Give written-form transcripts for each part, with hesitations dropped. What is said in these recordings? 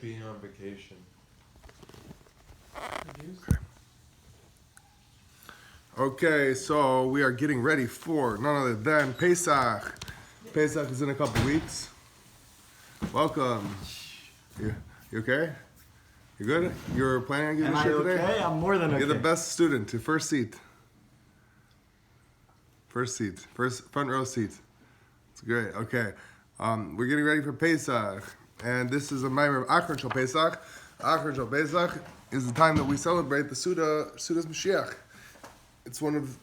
Being on vacation. Okay, so we are getting ready for none other than Pesach. Pesach is in a couple weeks. Welcome. You okay? You good? You're planning on giving a shit today? Okay? I'm more than okay. You're the best student. Your first seat. First seat. First front row seat. It's great. Okay. We're getting ready for Pesach. And this is a maimer of Achron Shal Pesach. Achron Shal Pesach is the time that we celebrate the Suda's Mashiach. It's one of,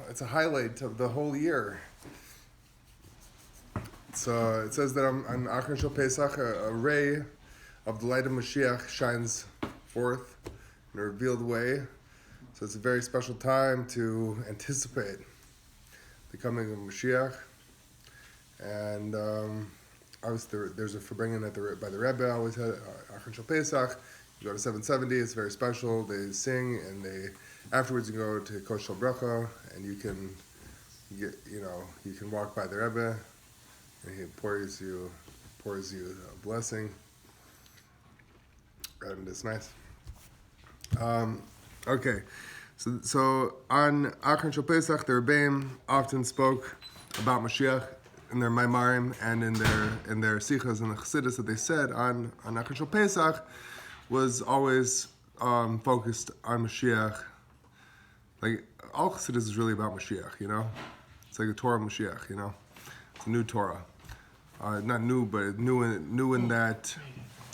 it's a highlight of the whole year. So it says that on Achron Shal Pesach, a ray of the light of Mashiach shines forth in a revealed way. So it's a very special time to anticipate the coming of Mashiach. And obviously there's a Farbrengen by the Rebbe. Always had Achron Shal Pesach. You go to 770. It's very special. They sing, and afterwards you go to Kosh Shal Bracha, and you can walk by the Rebbe, and he pours you a blessing, and it's nice. Okay, so on Achron Shal Pesach, the Rebbeim often spoke about Mashiach in their Maimarim and in their Sichas and the Chassidus that they said on Achron Shal Pesach was always focused on Mashiach. Like, all Chassidus is really about Mashiach, It's like a Torah of Mashiach, It's a new Torah. Not new, but new in that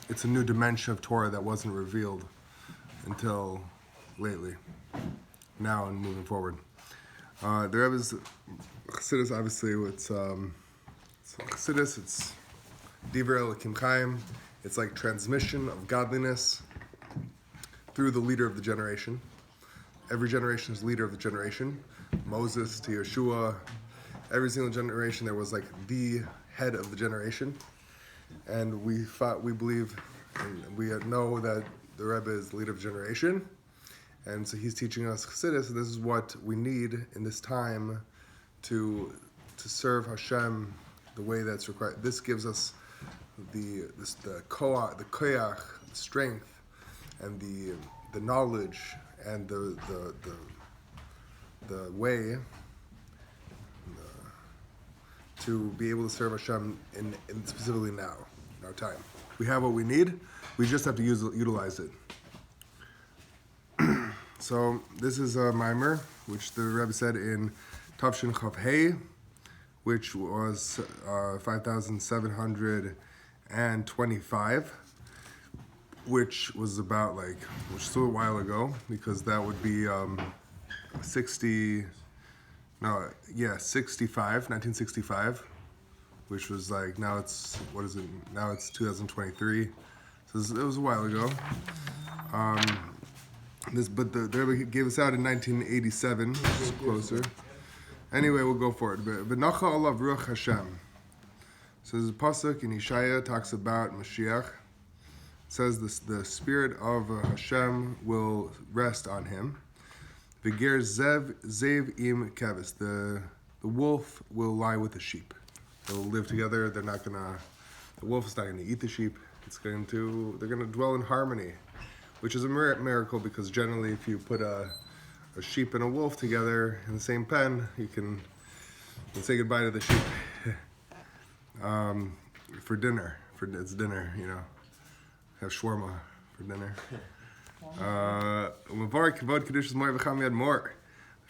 it's a new dimension of Torah that wasn't revealed until lately, now and moving forward. The Rebbe's Chassidus, obviously, it's Chassidus, it's Divrei Elokim Chaim. It's like transmission of godliness through the leader of the generation. Every generation is leader of the generation. Moses to Yeshua. Every single generation there was like the head of the generation. And we believe, and we know that the Rebbe is the leader of the generation. And so he's teaching us Chassidus, and this is what we need in this time to serve Hashem the way that's required. This gives us the koach, the strength, and the knowledge, and the way to be able to serve Hashem in specifically now, in our time. We have what we need. We just have to utilize it. So this is a mimer, which the Rebbe said in Tavshin Chav Hey, which was 5,725, which was about which is still a while ago, because that would be 1965, which was now it's, now it's 2023, so it was a while ago. But the Rebbe gave us out in 1987, which is closer. Anyway, we'll go for it. V'nacha alav ruach Hashem. So the pasuk in Yeshaya talks about Mashiach. It says the spirit of Hashem will rest on him. V'ger zev im kevis. The wolf will lie with the sheep. They'll live together. The wolf is not going to eat the sheep. They're going to dwell in harmony, which is a miracle, because generally if you put a sheep and a wolf together in the same pen, you can say goodbye to the sheep for dinner. It's dinner, have shawarma for dinner. More.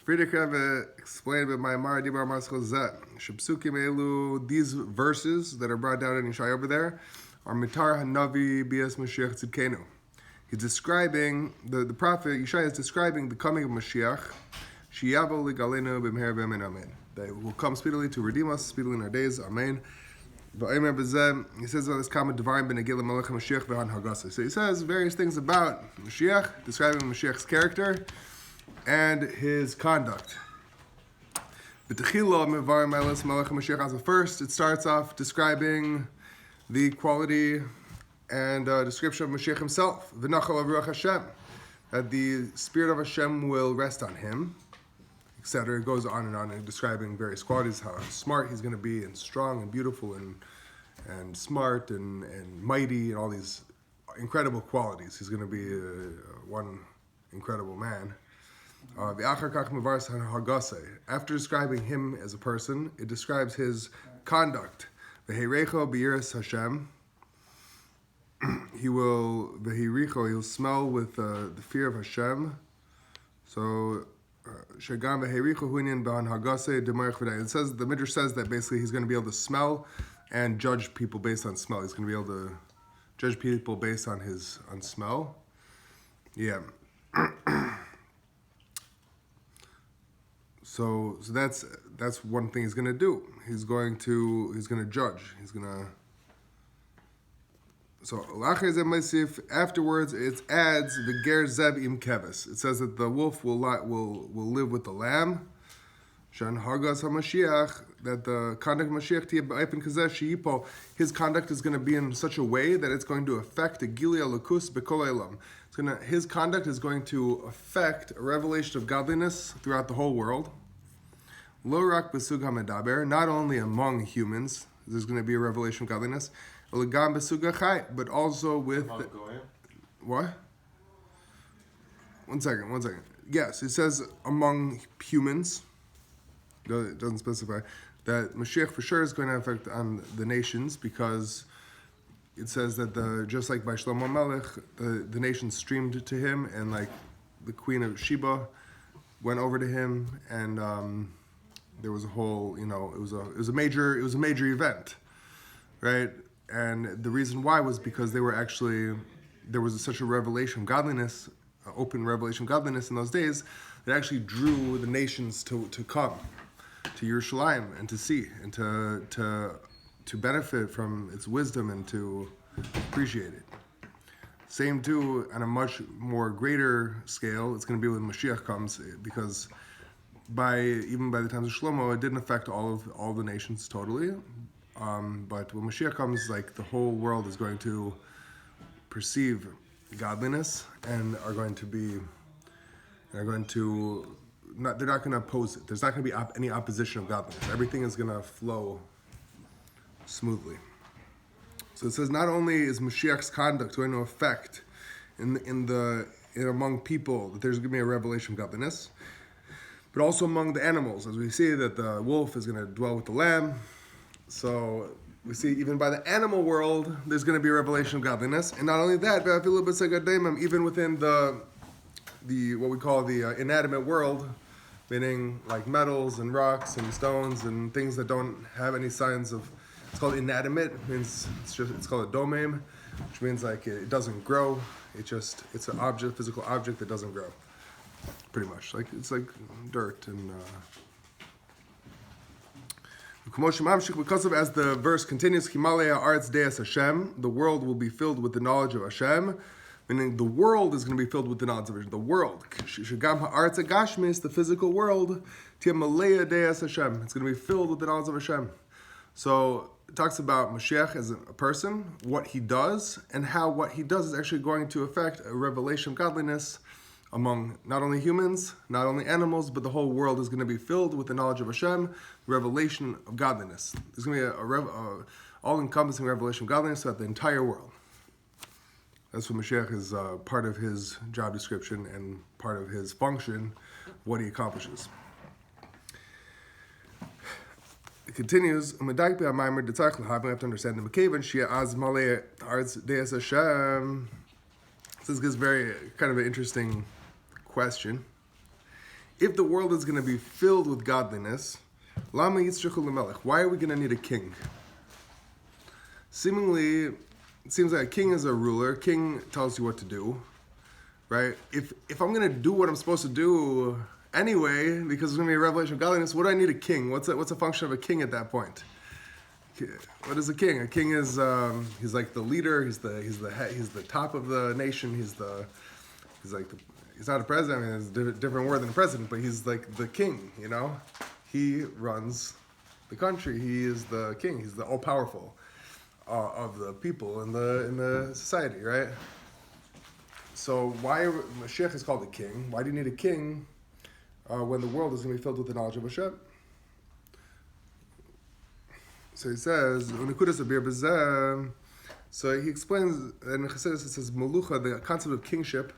Friedrich Rebbe explained about Ma'amar Dibar Maschel Zet. Shepsukim Elu, these verses that are brought down in Yeshaya over there are Mitar Hanavi Bias Mashiach Tzidkenu. He's describing, the prophet Yeshaya is describing the coming of Mashiach, Sheyavo Ligalenu B'mher B'emen Amen. That will come speedily to redeem us, speedily in our days. Amen. He says about this comment, Devarim Ben Agil Melech Mashiach V'han Hagasa. So he says various things about Mashiach, describing Mashiach's character and his conduct. First, it starts off describing the quality and description of Mashiach himself, V'nacha alav ruach Hashem, that the spirit of Hashem will rest on him, etc. It goes on and describing various qualities, how smart he's going to be, and strong and beautiful and smart and mighty, and all these incredible qualities. He's going to be one incredible man. After describing him as a person, it describes his conduct. Hashem. He'll smell with the fear of Hashem. So, it says, the Midrash says that basically he's going to be able to smell and judge people based on smell. He's going to be able to judge people based on smell. Yeah. So that's one thing he's going to do. He's going to judge. So afterwards it adds the ger zev im keves. It says that the wolf will live with the lamb. Shan hagas hamashiach, that the conduct of Mashiach tiyeh kazeh sheyipo, his conduct is going to be in such a way that it's going to affect a gili alakus bekol elam. His conduct is going to affect a revelation of godliness throughout the whole world. Lo rak besug hamedaber, not only among humans, there's going to be a revelation of godliness. But also with what? One second. Yes, it says among humans. It doesn't specify that Mashiach for sure is going to affect on the nations, because it says that just like by Shlomo Melech, the nations streamed to him, and like the Queen of Sheba went over to him, and there was a whole, it was a major event, right? And the reason why was because there was such a revelation of godliness, open revelation of godliness in those days, that actually drew the nations to come to Yerushalayim and to see and to benefit from its wisdom and to appreciate it. Same too, on a much more greater scale, it's going to be when Mashiach comes, because even by the times of Shlomo, it didn't affect all the nations totally. But when Mashiach comes, like the whole world is going to perceive godliness and they're not going to oppose it. There's not going to be any opposition of godliness. Everything is going to flow smoothly. So it says, not only is Mashiach's conduct going to affect among people that there's going to be a revelation of godliness, but also among the animals, as we see that the wolf is going to dwell with the lamb. So we see even by the animal world, there's going to be a revelation of godliness. And not only that, but even within the what we call the inanimate world, meaning like metals and rocks and stones and things that don't have any signs of, it's called inanimate, means it's called a domain, which means like it doesn't grow. It's an object, physical object that doesn't grow. Pretty much. It's like dirt and as the verse continues, the world will be filled with the knowledge of Hashem, meaning the world is going to be filled with the knowledge of Hashem. The world, the physical world, it's going to be filled with the knowledge of Hashem. So it talks about Mashiach as a person, what he does, and how what he does is actually going to affect a revelation of godliness among not only humans, not only animals, but the whole world is going to be filled with the knowledge of Hashem, revelation of godliness. There's going to be a all-encompassing revelation of godliness throughout the entire world. That's what Mashiach is part of his job description and part of his function, what he accomplishes. It continues, we have to understand the Mekavan, Shia Az Maleh Arz Deis Hashem. This is very kind of an interesting question. If the world is going to be filled with godliness, Lama Yitzchakul Melech, why are we going to need a king? Seemingly, it seems like a king is a ruler. King tells you what to do, right? If I'm going to do what I'm supposed to do anyway, because it's going to be a revelation of godliness, what do I need a king? What's a function of a king at that point? What is a king? A king is he's like the leader. He's the head. He's the top of the nation. He's not a president. I mean, it's a different word than a president, but he's like the king. He runs the country. He is the king. He's the all powerful of the people in the society, right? So why Mashiach is called a king? Why do you need a king when the world is going to be filled with the knowledge of Hashem? So he says, so So he explains in Chassidus, it says Melucha, the concept of kingship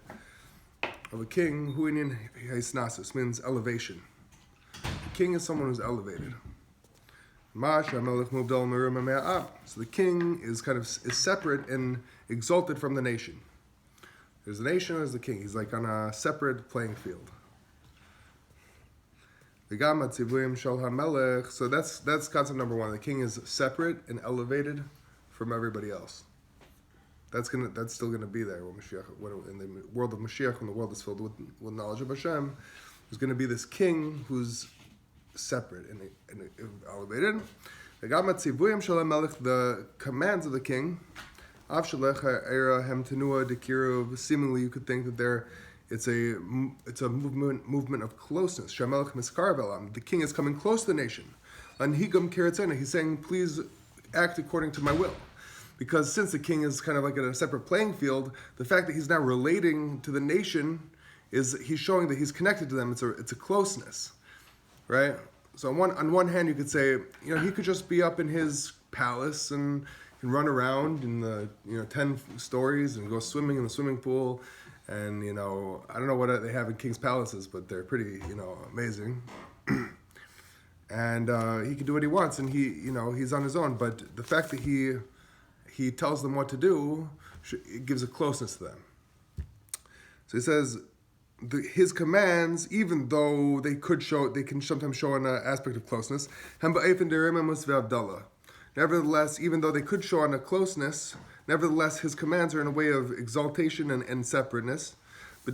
of a king, huinin haisnasus, means elevation. The king is someone who's elevated. So the king is is separate and exalted from the nation. There's the nation, there's the king. He's like on a separate playing field. So that's concept number one. The king is separate and elevated from everybody else. That's still gonna be there when Mashiach, in the world of Mashiach, when the world is filled with knowledge of Hashem. There's gonna be this king who's separate and elevated. The commands of the king, seemingly you could think that it's a movement of closeness. The king is coming close to the nation. He's saying, please act according to my will. Because since the king is kind of like in a separate playing field, the fact that he's now relating to the nation he's showing that he's connected to them. It's a closeness, right? So on one hand, you could say, he could just be up in his palace and run around in the 10 stories and go swimming in the swimming pool, and I don't know what they have in king's palaces, but they're pretty amazing. And he can do what he wants, and he's on his own. But the fact that he tells them what to do, it gives a closeness to them. So he says, his commands, even though they can sometimes show an aspect of closeness. Nevertheless, even though they could show on a closeness, nevertheless, his commands are in a way of exaltation and separateness. He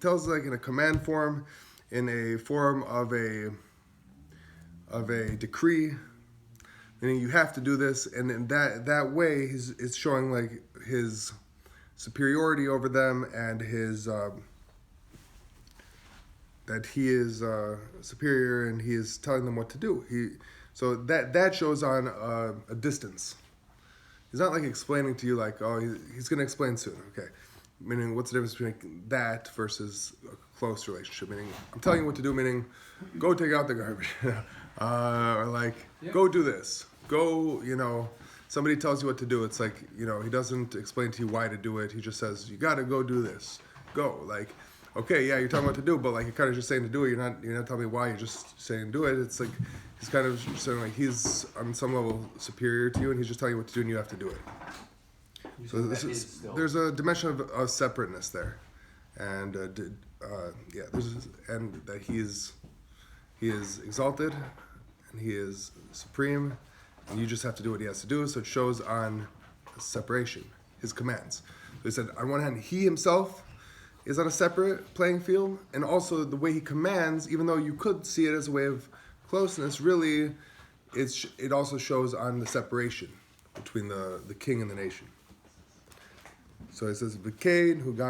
tells like in a command form, in a form of a decree, meaning you have to do this, and in that way, it's showing like his superiority over them and his that he is superior and he is telling them what to do. So that shows on a distance. He's not like explaining to you like, oh, he's going to explain soon. Okay, meaning what's the difference between that versus a close relationship? Meaning I'm telling you what to do. Meaning go take out the garbage, or like go do this. Go, somebody tells you what to do. It's like, he doesn't explain to you why to do it. He just says, you got to go do this. Go. Like, okay, yeah, you're telling me what to do, but like you're kind of just saying to do it. You're not telling me why. You're just saying do it. It's like he's kind of saying like he's on some level superior to you, and he's just telling you what to do, and you have to do it. So there's a dimension of separateness there, and and that he is exalted, and he is supreme. And you just have to do what he has to do. So it shows on separation, his commands. So he said, on one hand, he himself is on a separate playing field, and also the way he commands, even though you could see it as a way of closeness, really, it also shows on the separation between the king and the nation. So it says, not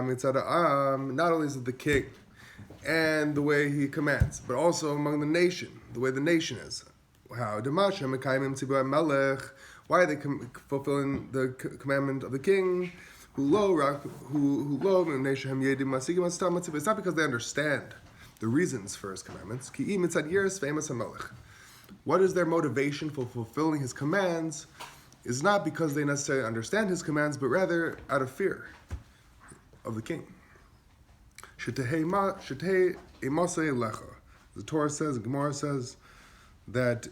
only is it the king and the way he commands, but also among the nation, the way the nation is. How? Why are they fulfilling the commandment of the king? It's not because they understand the reasons for his commandments. What is their motivation for fulfilling his commands is not because they necessarily understand his commands, but rather out of fear of the king. The Torah says, the Gemara says, that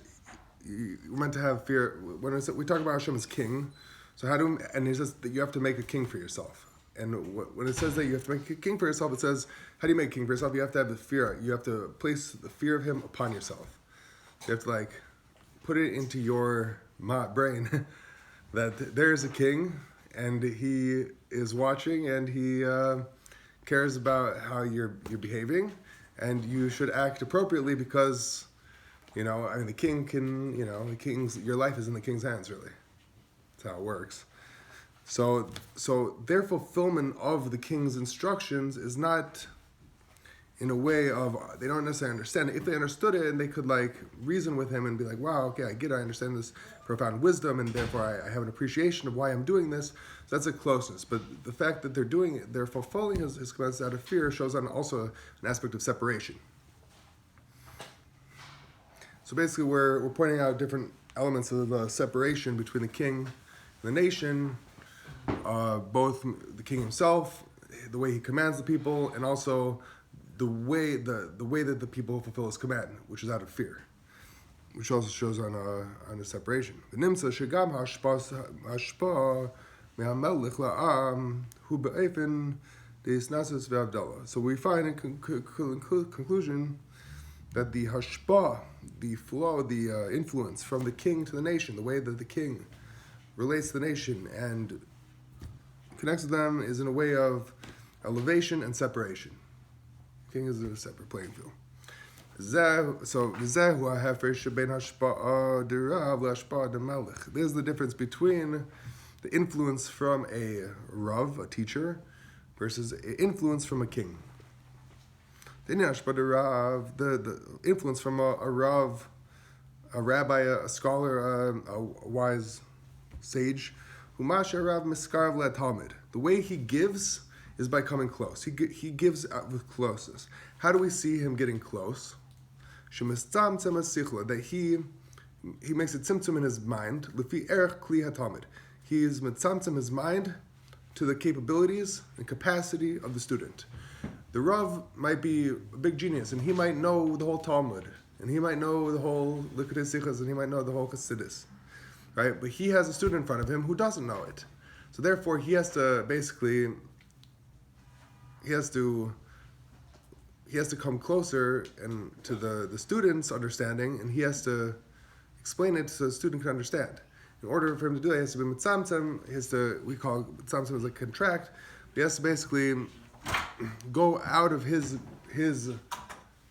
we're meant to have fear. When we talk about Hashem as king, so and he says that you have to make a king for yourself. And when it says that you have to make a king for yourself, it says, how do you make a king for yourself? You have to have the fear. You have to place the fear of him upon yourself. You have to like put it into your brain that there is a king and he is watching and he cares about how you're behaving, and you should act appropriately because the king can, your life is in the king's hands, really. That's how it works. So their fulfillment of the king's instructions is not in a way of, they don't necessarily understand it. If they understood it and they could like reason with him and be like, wow, okay, I get it, I understand this profound wisdom, and therefore I have an appreciation of why I'm doing this. So that's a closeness. But the fact that they're fulfilling his commands out of fear shows on also an aspect of separation. So basically, we're pointing out different elements of the separation between the king and the nation, both the king himself, the way he commands the people, and also the way that the people fulfill his command, which is out of fear, which also shows on the separation. V'nimtza shegam hashpa me'hamelech la'am hu be'efen de'isnasus ve'avdala. So we find in conclusion that the hashpa, the flow, the influence from the king to the nation, the way that the king relates to the nation and connects with them, is in a way of elevation and separation. King is a separate playing field. So there's the difference between the influence from a rav, a teacher, versus influence from a king. The influence from a rav, a rabbi, a scholar, a wise sage, the way he gives is by coming close. He gives out with closeness. How do we see him getting close? That he makes a tzimtzum in his mind. He is mitzamtzum his mind to the capabilities and capacity of the student. The Rav might be a big genius, and he might know the whole Talmud, and he might know the whole Likutei Sichos, and he might know the whole Chassidus, right? But he has a student in front of him who doesn't know it. So therefore, he has to come closer and to the student's understanding, and he has to explain it so the student can understand. In order for him to do that, he has to be mitzamtzem. We call mitzamtzem as a contract. He has to basically go out of his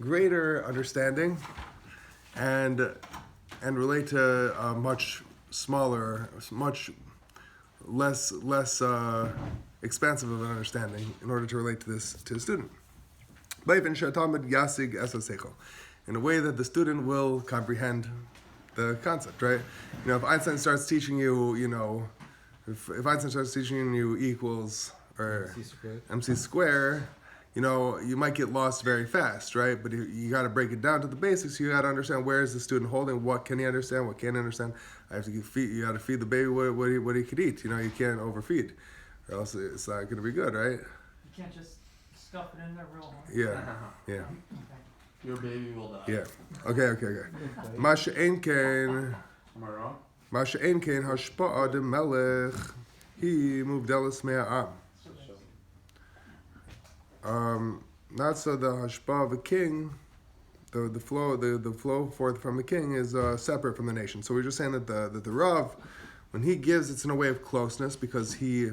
greater understanding and relate to a much smaller, much less expansive of an understanding in order to relate to the student. In a way that the student will comprehend the concept, right? If Einstein starts teaching you, if Einstein starts teaching you equals or MC square, you might get lost very fast, right? But you got to break it down to the basics. You got to understand where is the student holding, what can he understand, what can't he understand. You got to feed the baby what he could eat. You can't overfeed, or else it's not going to be good, right? You can't just stuff it in there real hard. Yeah. Okay. Your baby will die. Yeah. Okay. Masha ein kein. Am I wrong? Masha ein kein hashpa'a de melech he muvdelas me'a'am. Not so the hashpa of a king, the flow forth from the king is separate from the nation. So we're just saying that the Rav, when he gives, it's in a way of closeness because he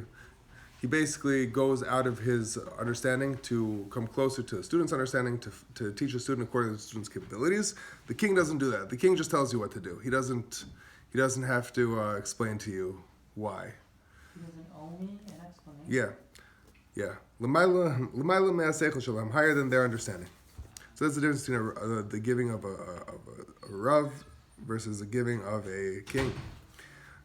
basically goes out of his understanding to come closer to the student's understanding to teach a student according to the student's capabilities. The king doesn't do that. The king just tells you what to do. He doesn't have to explain to you why. He doesn't owe me an explanation. Yeah. L'mayla me'aseichel shalom, higher than their understanding. So that's the difference between the giving of a rav versus the giving of a king.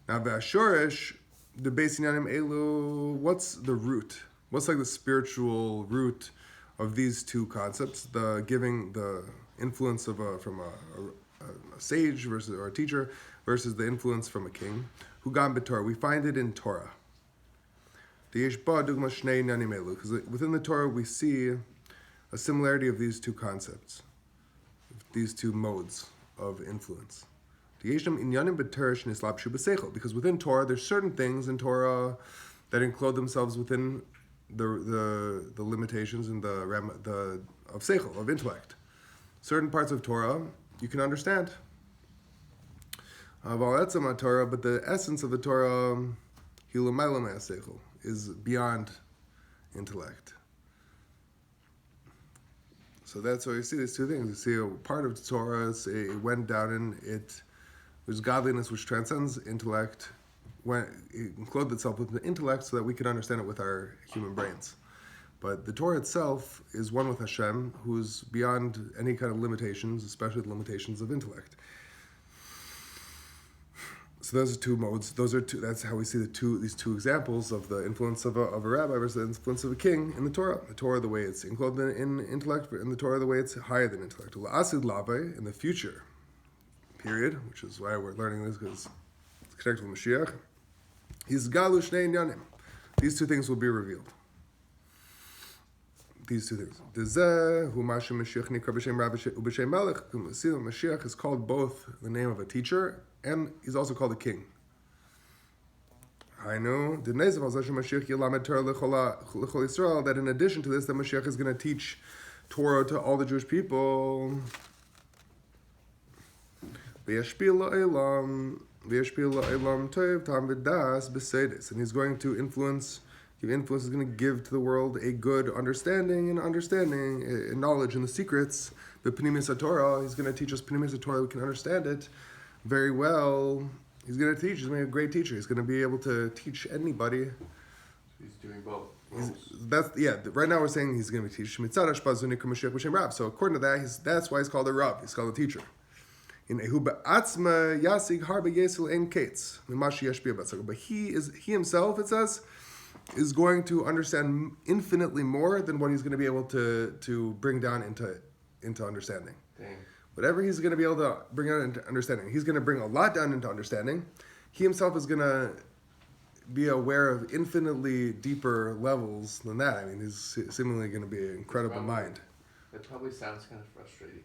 Now, v'ashorish, the beis inyanim elu, what's the root? What's like the spiritual root of these two concepts? The giving, the influence of from a sage versus or a teacher versus the influence from a king. Hugam b'Torah, we find it in Torah. Because within the Torah we see a similarity of these two concepts, these two modes of influence. Because within Torah, there's certain things in Torah that enclose themselves within the limitations and the of seichel, of intellect. Certain parts of Torah you can understand. But the essence of the Torah is beyond intellect. So that's why you see these two things. You see a part of the Torah, it went down and there's godliness which transcends intellect, when it clothed itself with the intellect so that we can understand it with our human brains. But the Torah itself is one with Hashem, who's beyond any kind of limitations, especially the limitations of intellect. So those are two modes. That's how we see these two examples of the influence of a rabbi versus the influence of a king in the Torah. The Torah, the way it's enclosed in intellect, and the Torah, the way it's higher than intellect. In the future, period, which is why we're learning this, because it's connected with Mashiach. He's Galu Shnei Inyanim. These two things will be revealed. These two things. Mashiach is called both the name of a teacher, and he's also called a king. I know that in addition to this, the Mashiach is going to teach Torah to all the Jewish people. And he's going to influence, he's going to give to the world a good understanding and knowledge in the secrets. The Pnimis HaTorah, he's going to teach us Pnimis HaTorah, we can understand it very well. He's going to teach, he's going to be a great teacher. He's going to be able to teach anybody. He's doing both. Right now we're saying he's going to be teaching. So according to that, that's why he's called a Rav. He's called a teacher. But he himself, it says, is going to understand infinitely more than what he's going to be able to bring down into understanding. Dang. Whatever he's going to be able to bring out into understanding, he's going to bring a lot down into understanding. He himself is going to be aware of infinitely deeper levels than that. I mean, he's seemingly going to be an incredible mind. It probably sounds kind of frustrating.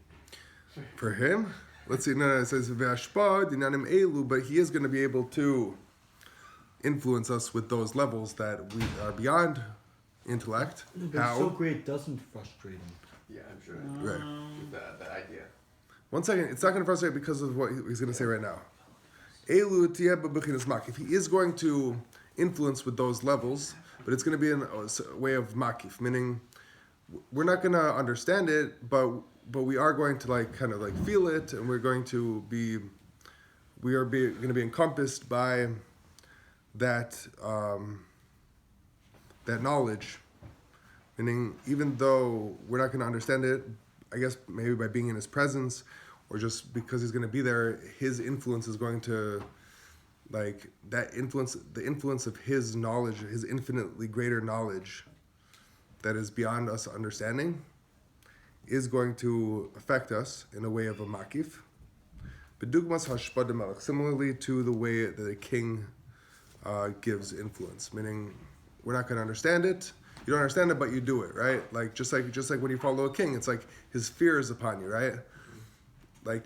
For him? Let's see. No, it says V'ashpa dinanim elu, but he is going to be able to influence us with those levels that we are beyond intellect. But it's so great, doesn't frustrate him. Yeah, I'm sure. Right. That idea. 1 second. It's not going to frustrate because of what he's going to say right now. Elu tiyeh b'bechinas makif. He is going to influence with those levels, but it's going to be in a way of makif, meaning we're not going to understand it, but we are going to kind of feel it, and we're going to be encompassed by that that knowledge. Meaning, even though we're not going to understand it, I guess maybe by being in his presence, or just because he's going to be there, his influence is going to, the influence of his knowledge, his infinitely greater knowledge that is beyond us understanding, is going to affect us in a way of a makif. Similarly to the way that a king gives influence, meaning we're not going to understand it. You don't understand it, but you do it, right? Just like when you follow a king, it's like his fear is upon you, right?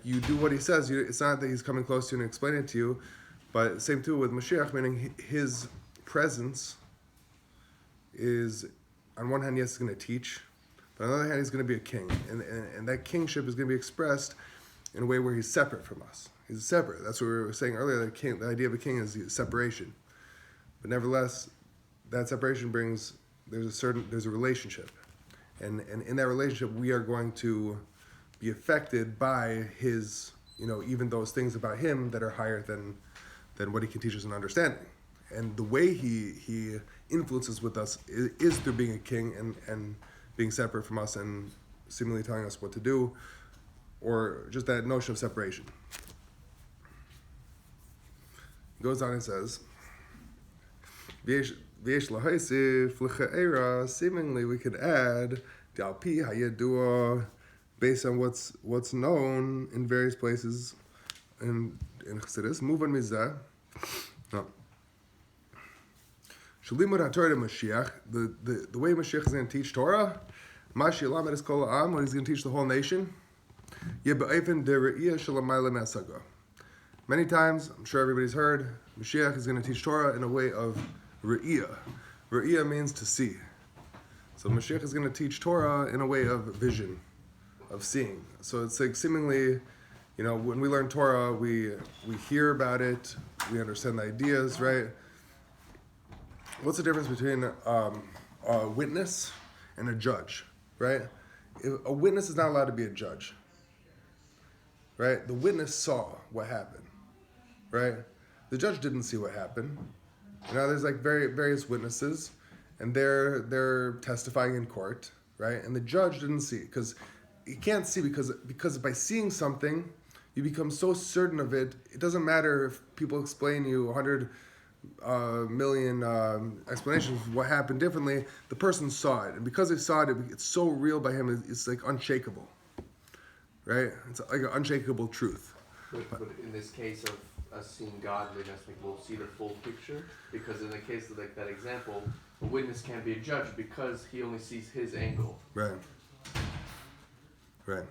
You do what he says. It's not that he's coming close to you and explaining it to you, but same too with Mashiach, meaning his presence is, on one hand, yes, he's going to teach, but on the other hand, he's going to be a king, and that kingship is going to be expressed in a way where he's separate from us. He's separate. That's what we were saying earlier. The idea of a king is separation, but nevertheless, that separation brings there's a relationship, and in that relationship, we are going to be affected by his, even those things about him that are higher than what he can teach us in understanding. And the way he influences with us is through being a king and being separate from us and seemingly telling us what to do, or just that notion of separation. He goes on and says, seemingly we could add based on what's known in various places in Chassidus. Move on mizah. No. Shalimud HaTorah to Mashiach. The way Mashiach is going to teach Torah, Mashiach lamed es kol ha'am, when he's going to teach the whole nation. Many times, I'm sure everybody's heard, Mashiach is going to teach Torah in a way of re'iyah. Re'iyah means to see. So Mashiach is going to teach Torah in a way of vision, of seeing. So it's seemingly, when we learn Torah, we hear about it, we understand the ideas, right? What's the difference between a witness and a judge, right? A witness is not allowed to be a judge, right? The witness saw what happened, right? The judge didn't see what happened. There's various witnesses, and they're testifying in court, right? And the judge didn't see, because you can't see because by seeing something, you become so certain of it. It doesn't matter if people explain you 100 million explanations of what happened differently. The person saw it, and because they saw it, it's so real by him. It's unshakable, right? It's like an unshakable truth. But in this case of us seeing godliness, like we'll see the full picture, because in the case of like that example, a witness can't be a judge because he only sees his angle. Right. Right.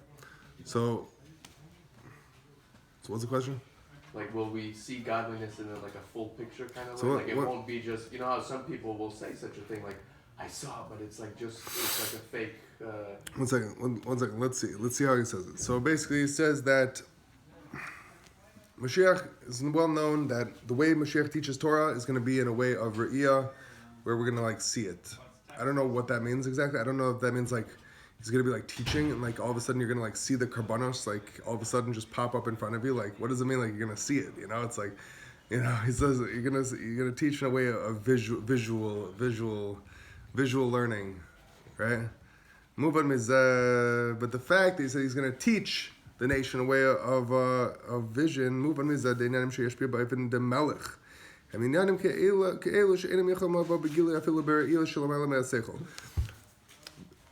So what's the question? Like, will we see godliness in like a full picture kind of So way? what- Like, it what- won't be just, you know how some people will say such a thing, like, I saw, but it's like just, it's like a fake. One second. Let's see how he says it. So basically, he says that Mashiach is well known that the way Mashiach teaches Torah is going to be in a way of re'iyah, where we're going to like see it. I don't know what that means exactly. I don't know if that means like he's going to be like teaching and like all of a sudden you're going to like see the karbanos like all of a sudden just pop up in front of you. Like what does it mean? Like you're going to see it? You know, it's like, you know, he says you're gonna teach in a way of visual learning, right? But the fact that he said he's going to teach the nation a way of vision,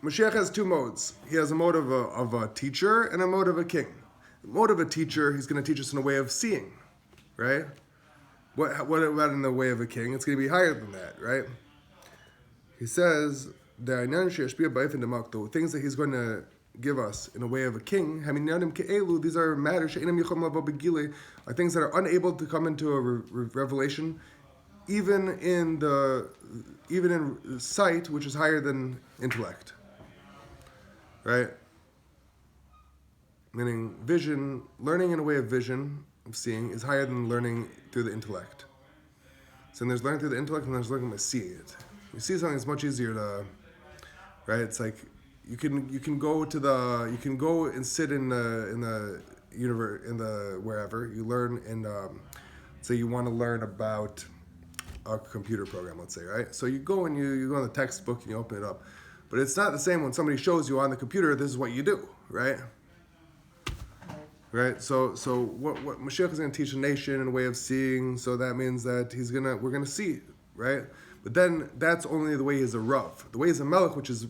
Mashiach has two modes. He has a mode of a teacher and a mode of a king. The mode of a teacher, he's going to teach us in a way of seeing, right? What about in the way of a king? It's going to be higher than that, right? He says, the things that he's going to give us in a way of a king, these are matters, are things that are unable to come into a revelation, even in sight, which is higher than intellect, right? Meaning vision, learning in a way of vision, of seeing, is higher than learning through the intellect. So there's learning through the intellect and there's learning by seeing it. You see something, it's much easier to, right? It's like you can go and sit in the universe, in the wherever you learn, and say you want to learn about a computer program, let's say, right? So you go and you go in the textbook and you open it up, but it's not the same when somebody shows you on the computer. This is what you do, right? Right. So what Mashiach is going to teach a nation in a way of seeing. So that means that we're gonna see, right? But then that's only the way he's a Rav. The way he's a Melech, which is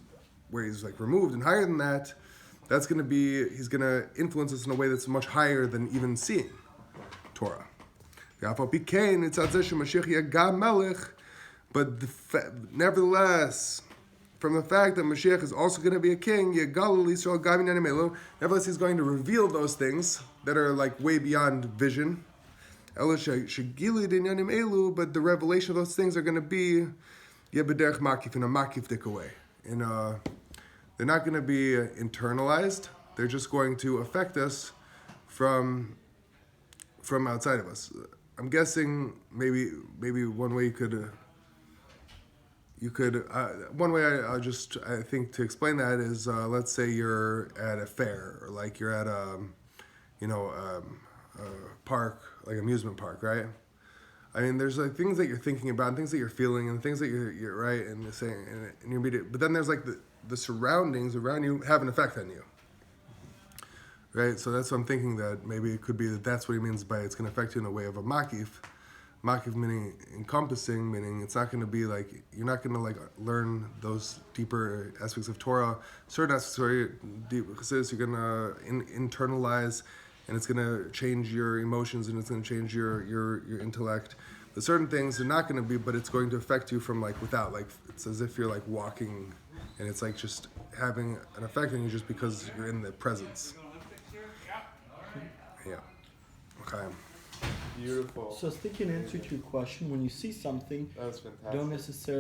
where he's like removed and higher than that, he's going to influence us in a way that's much higher than even seeing Torah. But nevertheless, from the fact that Mashiach is also going to be a king, nevertheless he's going to reveal those things that are like way beyond vision. But the revelation of those things are going to be in a makif way. They're not going to be internalized. They're just going to affect us from outside of us. I'm guessing maybe one way one way I think to explain that is let's say you're at a fair or like you're at a park, like amusement park, right? I mean, there's like things that you're thinking about, and things that you're feeling, and things that you're right and you're saying, and you're immediate. But then there's like the surroundings around you have an effect on you, right? So that's what I'm thinking, that maybe it could be that's what he means by it's going to affect you in a way of a makif. Makif meaning encompassing, meaning it's not going to be like, you're not going to like learn those deeper aspects of Torah. Certain aspects of deep chassidus you're going to internalize, and it's going to change your emotions, and it's going to change your intellect. But certain things are not going to be, but it's going to affect you from like without, like it's as if you're like walking, and it's like just having an effect on you just because you're in the presence. Yeah. Okay. Beautiful. So I was thinking, in answer to your question, when you see something, That was fantastic. don't necessarily